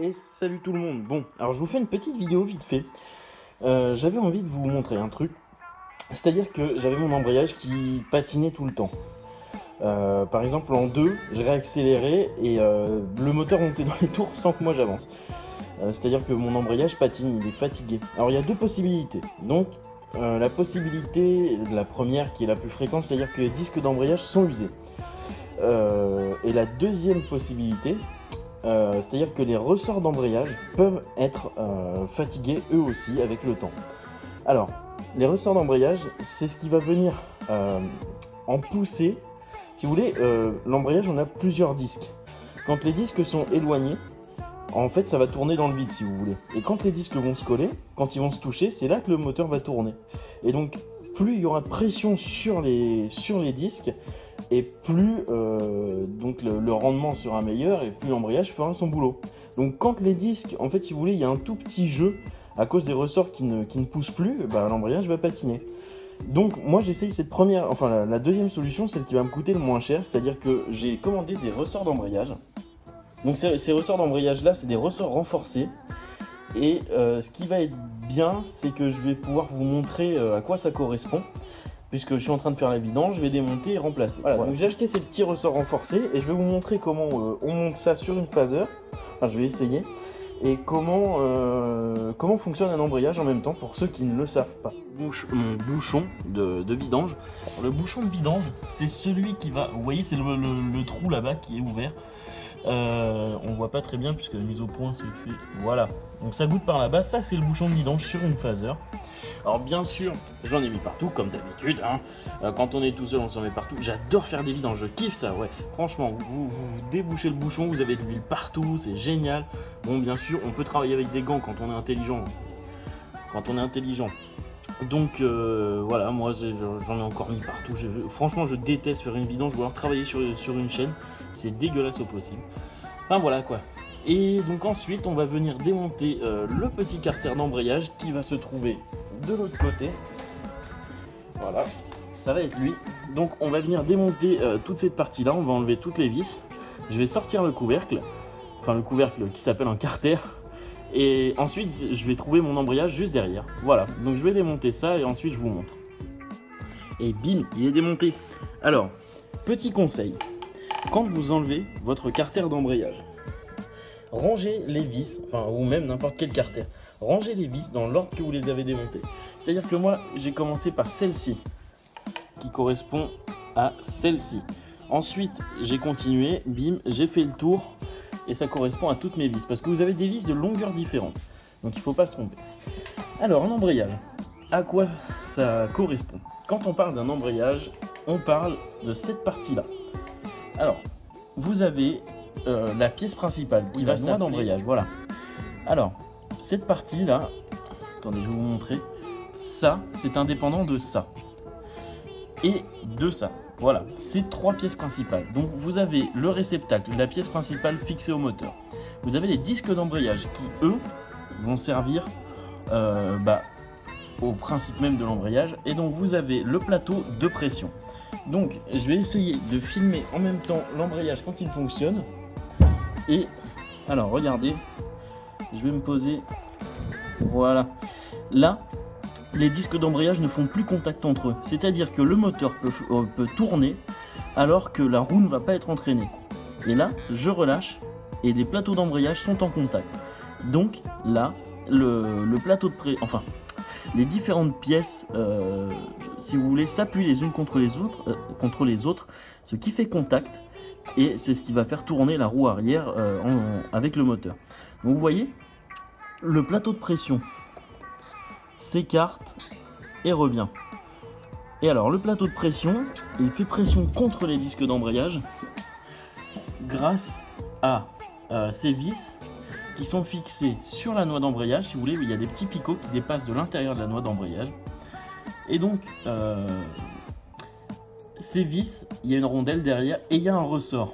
Et salut tout le monde. Bon, alors je vous fais une petite vidéo vite fait. J'avais envie de vous montrer un truc. C'est-à-dire que j'avais mon embrayage qui patinait tout le temps. Par exemple en 2, j'ai réaccéléré et le moteur montait dans les tours sans que moi j'avance. C'est-à-dire que mon embrayage patine, il est fatigué. Alors il y a deux possibilités. Donc la possibilité, la première qui est la plus fréquente, c'est-à-dire que les disques d'embrayage sont usés. Et la deuxième possibilité, c'est-à-dire que les ressorts d'embrayage peuvent être fatigués eux aussi avec le temps. Alors, les ressorts d'embrayage, c'est ce qui va venir en pousser. Si vous voulez, l'embrayage, on a plusieurs disques. Quand les disques sont éloignés, en fait, ça va tourner dans le vide, si vous voulez. Et quand les disques vont se coller, quand ils vont se toucher, c'est là que le moteur va tourner. Et donc, plus il y aura de pression sur les disques, et plus donc le rendement sera meilleur, et plus l'embrayage fera son boulot. Donc, quand les disques, en fait, si vous voulez, il y a un tout petit jeu, à cause des ressorts qui ne poussent plus, bah, l'embrayage va patiner. Donc moi j'essaye cette première, enfin la deuxième solution, celle qui va me coûter le moins cher, c'est-à-dire que j'ai commandé des ressorts d'embrayage. Donc ces ressorts d'embrayage là, c'est des ressorts renforcés. Et ce qui va être bien, c'est que je vais pouvoir vous montrer à quoi ça correspond. Puisque je suis en train de faire la vidange, je vais démonter et remplacer. Voilà. Donc j'ai acheté ces petits ressorts renforcés et je vais vous montrer comment on monte ça sur une phaser. Enfin je vais essayer. Et comment fonctionne un embrayage en même temps pour ceux qui ne le savent pas. Mon bouchon de vidange. Alors, le bouchon de vidange, c'est celui qui va... Vous voyez, c'est le trou là-bas qui est ouvert. On voit pas très bien puisque la mise au point se fait... Voilà. Donc ça goûte par là-bas. Ça, c'est le bouchon de vidange sur une phaser. Alors bien sûr, j'en ai mis partout comme d'habitude. Hein. Quand on est tout seul, on s'en met partout. J'adore faire des vidanges, je kiffe ça, ouais. Franchement, vous débouchez le bouchon, vous avez de l'huile partout, c'est génial. Bon, bien sûr, on peut travailler avec des gants quand on est intelligent. Donc voilà, moi j'en ai encore mis partout. Franchement, je déteste faire une vidange ou alors travailler sur une chaîne. C'est dégueulasse au possible. Enfin voilà quoi. Et donc ensuite, on va venir démonter le petit carter d'embrayage qui va se trouver de l'autre côté. Voilà, ça va être lui. Donc on va venir démonter toute cette partie là, on va enlever toutes les vis. Je vais sortir le couvercle, enfin le couvercle qui s'appelle un carter. Et ensuite je vais trouver mon embrayage juste derrière. Voilà, donc je vais démonter ça et ensuite je vous montre. Et bim, il est démonté. Alors, petit conseil, quand vous enlevez votre carter d'embrayage, rangez les vis, enfin ou même n'importe quel carter, rangez les vis dans l'ordre que vous les avez démontées. C'est-à-dire que moi, j'ai commencé par celle-ci, qui correspond à celle-ci. Ensuite, j'ai continué, bim, j'ai fait le tour, et ça correspond à toutes mes vis, parce que vous avez des vis de longueur différente. Donc il ne faut pas se tromper. Alors, un embrayage, à quoi ça correspond? Quand on parle d'un embrayage, on parle de cette partie-là. Alors, vous avez la pièce principale qui va s'appeler d'embrayage, voilà. Alors, cette partie là, attendez, je vais vous montrer. Ça, c'est indépendant de ça et de ça. Voilà, c'est trois pièces principales. Donc, vous avez le réceptacle, la pièce principale fixée au moteur. Vous avez les disques d'embrayage qui, eux, vont servir au principe même de l'embrayage. Et donc, vous avez le plateau de pression. Donc, je vais essayer de filmer en même temps l'embrayage quand il fonctionne. Et alors regardez, je vais me poser, voilà, là les disques d'embrayage ne font plus contact entre eux, c'est à dire que le moteur peut tourner alors que la roue ne va pas être entraînée. Et là je relâche et les plateaux d'embrayage sont en contact. Donc là le plateau de enfin les différentes pièces si vous voulez s'appuient les unes contre les autres, ce qui fait contact. Et c'est ce qui va faire tourner la roue arrière avec le moteur. Donc vous voyez, le plateau de pression s'écarte et revient. Et alors le plateau de pression, il fait pression contre les disques d'embrayage grâce à ces vis qui sont fixées sur la noix d'embrayage. Si vous voulez, il y a des petits picots qui dépassent de l'intérieur de la noix d'embrayage. Et donc... ces vis, il y a une rondelle derrière et il y a un ressort.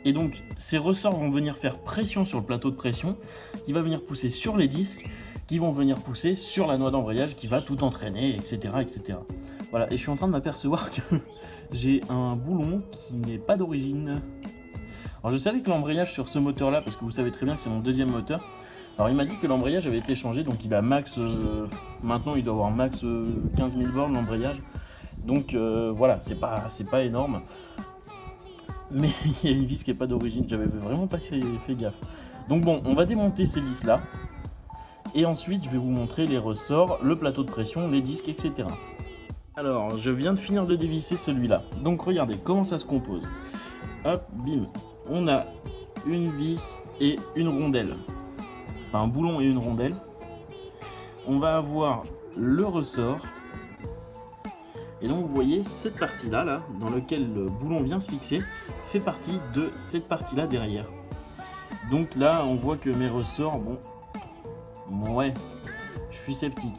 Et donc ces ressorts vont venir faire pression sur le plateau de pression qui va venir pousser sur les disques, qui vont venir pousser sur la noix d'embrayage qui va tout entraîner, etc., etc. Voilà, et je suis en train de m'apercevoir que j'ai un boulon qui n'est pas d'origine. Alors je savais que l'embrayage sur ce moteur là, parce que vous savez très bien que c'est mon deuxième moteur, alors il m'a dit que l'embrayage avait été changé, donc il a max, maintenant il doit avoir max 15 000 bornes l'embrayage, donc voilà, c'est pas énorme, mais il y a une vis qui n'est pas d'origine, j'avais vraiment pas fait gaffe. Donc bon, on va démonter ces vis là, et ensuite je vais vous montrer les ressorts, le plateau de pression, les disques, etc. Alors je viens de finir de dévisser celui-là, donc regardez comment ça se compose. Hop, bim, on a une vis et une rondelle, enfin un boulon et une rondelle. On va avoir le ressort, et donc vous voyez cette partie là, dans laquelle le boulon vient se fixer, fait partie de cette partie là derrière. Donc là on voit que mes ressorts, bon ouais, je suis sceptique.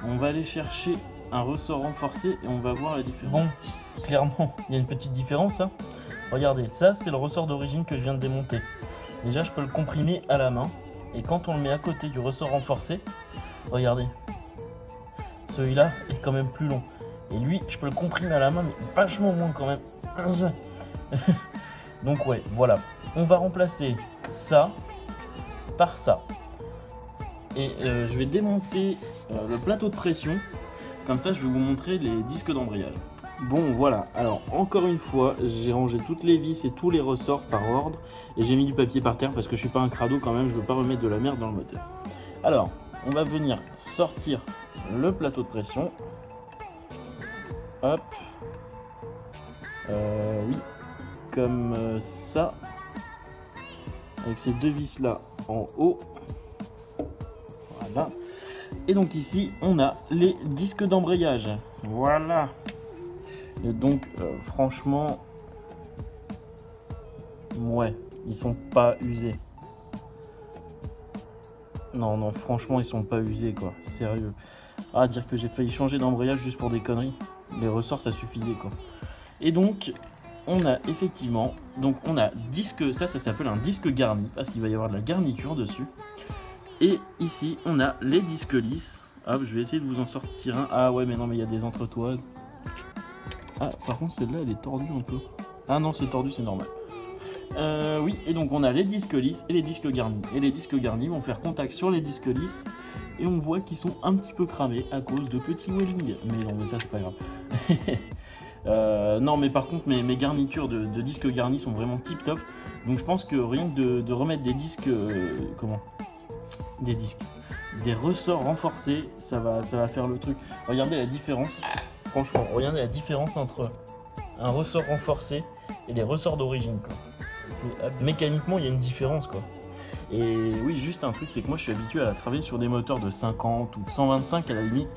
On va aller chercher un ressort renforcé et on va voir la différence. Bon, clairement, il y a une petite différence. Hein. Regardez, ça c'est le ressort d'origine que je viens de démonter. Déjà, je peux le comprimer à la main. Et quand on le met à côté du ressort renforcé, regardez, celui-là est quand même plus long. Et lui, je peux le comprimer à la main, mais vachement moins quand même. Donc ouais, voilà. On va remplacer ça par ça. Et je vais démonter le plateau de pression. Comme ça, je vais vous montrer les disques d'embrayage. Bon, voilà. Alors, encore une fois, j'ai rangé toutes les vis et tous les ressorts par ordre. Et j'ai mis du papier par terre parce que je suis pas un crado quand même. Je veux pas remettre de la merde dans le moteur. Alors, on va venir sortir le plateau de pression. Hop. Oui. Comme ça. Avec ces deux vis là en haut. Voilà. Et donc ici, on a les disques d'embrayage. Voilà. Et donc, franchement, ouais, ils sont pas usés. Non, non, franchement, ils sont pas usés, quoi. Sérieux. Ah, dire que j'ai failli changer d'embrayage juste pour des conneries. Les ressorts, ça suffisait, quoi. Et donc, on a effectivement, donc on a disque, ça s'appelle un disque garni, parce qu'il va y avoir de la garniture dessus. Et ici, on a les disques lisses. Hop, je vais essayer de vous en sortir un. Ah ouais, mais non, mais il y a des entretoises. Ah, par contre, celle-là, elle est tordue un peu. Ah non, c'est tordu, c'est normal. Oui, et donc on a les disques lisses et les disques garnis. Et les disques garnis vont faire contact sur les disques lisses. Et on voit qu'ils sont un petit peu cramés à cause de petits wellings. Mais non, mais ça, c'est pas grave. Non, mais par contre, mes garnitures de disques garnis sont vraiment tip top. Donc je pense que rien que de remettre des disques... des ressorts renforcés, ça va faire le truc. Regardez la différence. Franchement, regardez la différence entre un ressort renforcé et les ressorts d'origine. Mécaniquement, il y a une différence, quoi. Et oui, juste un truc, c'est que moi, je suis habitué à travailler sur des moteurs de 50 ou de 125 à la limite.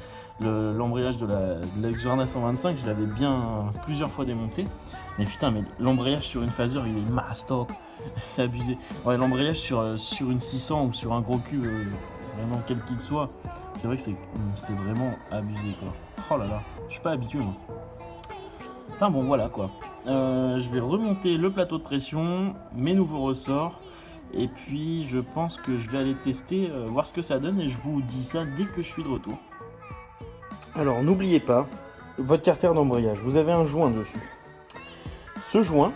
L'embrayage de la Husqvarna 125, je l'avais bien plusieurs fois démonté. Mais putain, mais l'embrayage sur une phaser, il est mastoc. C'est abusé. Ouais, l'embrayage sur une 600 ou sur un gros cube, vraiment quel qu'il soit, c'est vrai que c'est vraiment abusé, quoi. Oh là là, je suis pas habitué, moi. Enfin bon, voilà, quoi. Je vais remonter le plateau de pression, mes nouveaux ressorts. Et puis, je pense que je vais aller tester, voir ce que ça donne. Et je vous dis ça dès que je suis de retour. Alors, n'oubliez pas, votre carter d'embrayage, vous avez un joint dessus. Ce joint,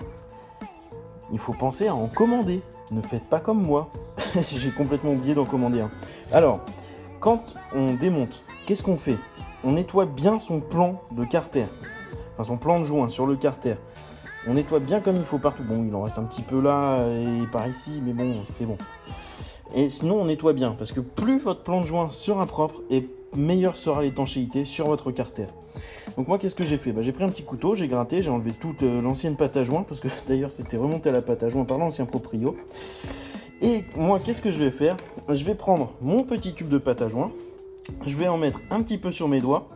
il faut penser à en commander. Ne faites pas comme moi. J'ai complètement oublié d'en commander un. Alors, quand on démonte, qu'est-ce qu'on fait? On nettoie bien son plan de carter. Enfin, son plan de joint sur le carter. On nettoie bien comme il faut partout. Bon, il en reste un petit peu là et par ici, mais bon, c'est bon. Et sinon, on nettoie bien, parce que plus votre plan de joint sera propre, et meilleure sera l'étanchéité sur votre carter. Donc moi, qu'est-ce que j'ai fait? J'ai pris un petit couteau, j'ai gratté, j'ai enlevé toute l'ancienne pâte à joint, parce que d'ailleurs, c'était remonté à la pâte à joint par l'ancien proprio. Et moi, qu'est-ce que je vais faire? Je vais prendre mon petit tube de pâte à joint, je vais en mettre un petit peu sur mes doigts,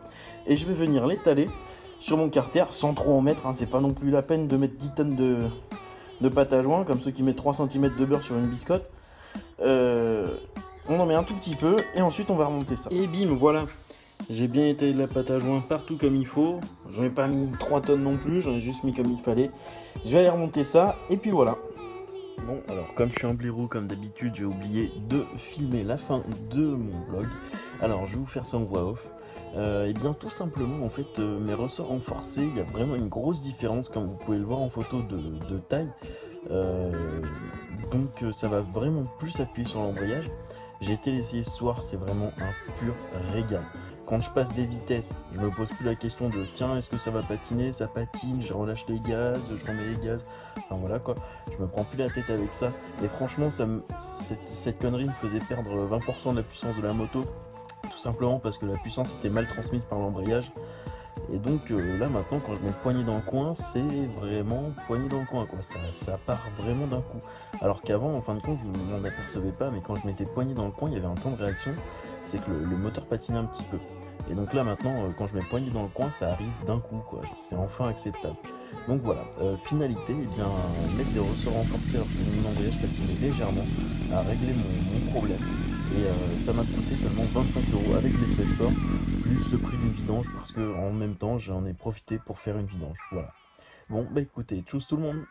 et je vais venir l'étaler sur mon carter, sans trop en mettre, hein. C'est pas non plus la peine de mettre 10 tonnes de pâte à joint, comme ceux qui mettent 3 cm de beurre sur une biscotte. On en met un tout petit peu, et ensuite on va remonter ça. Et bim, voilà. J'ai bien étalé de la pâte à joint partout comme il faut. J'en ai pas mis 3 tonnes non plus, j'en ai juste mis comme il fallait. Je vais aller remonter ça, et puis voilà. Bon, alors comme je suis un blaireau, comme d'habitude, j'ai oublié de filmer la fin de mon vlog. Alors je vais vous faire ça en voix off. Et bien tout simplement, en fait, mes ressorts renforcés, il y a vraiment une grosse différence, comme vous pouvez le voir en photo de taille. Donc ça va vraiment plus appuyer sur l'embrayage. J'ai été l'essayer ce soir, c'est vraiment un pur régal. Quand je passe des vitesses, je me pose plus la question de tiens, est-ce que ça va patiner, ça patine, je relâche les gaz, je remets les gaz, enfin voilà quoi, je me prends plus la tête avec ça. Et franchement, cette connerie me faisait perdre 20% de la puissance de la moto, tout simplement parce que la puissance était mal transmise par l'embrayage. Et donc là maintenant, quand je mets le poignet dans le coin, c'est vraiment poignet dans le coin quoi, ça part vraiment d'un coup. Alors qu'avant, en fin de compte, je ne m'en apercevais pas, mais quand je mettais poignet dans le coin, il y avait un temps de réaction, c'est que le moteur patinait un petit peu. Et donc là maintenant, quand je mets le poignet dans le coin, ça arrive d'un coup quoi, c'est enfin acceptable. Donc voilà, finalité, et bien mettre des ressorts renforcés alors que mon embrayage patinait légèrement a réglé mon problème. Et ça m'a coûté seulement 25 € avec les frais de port, plus le prix d'une vidange, parce que en même temps j'en ai profité pour faire une vidange. Voilà. Bon bah écoutez, tchuss tout le monde.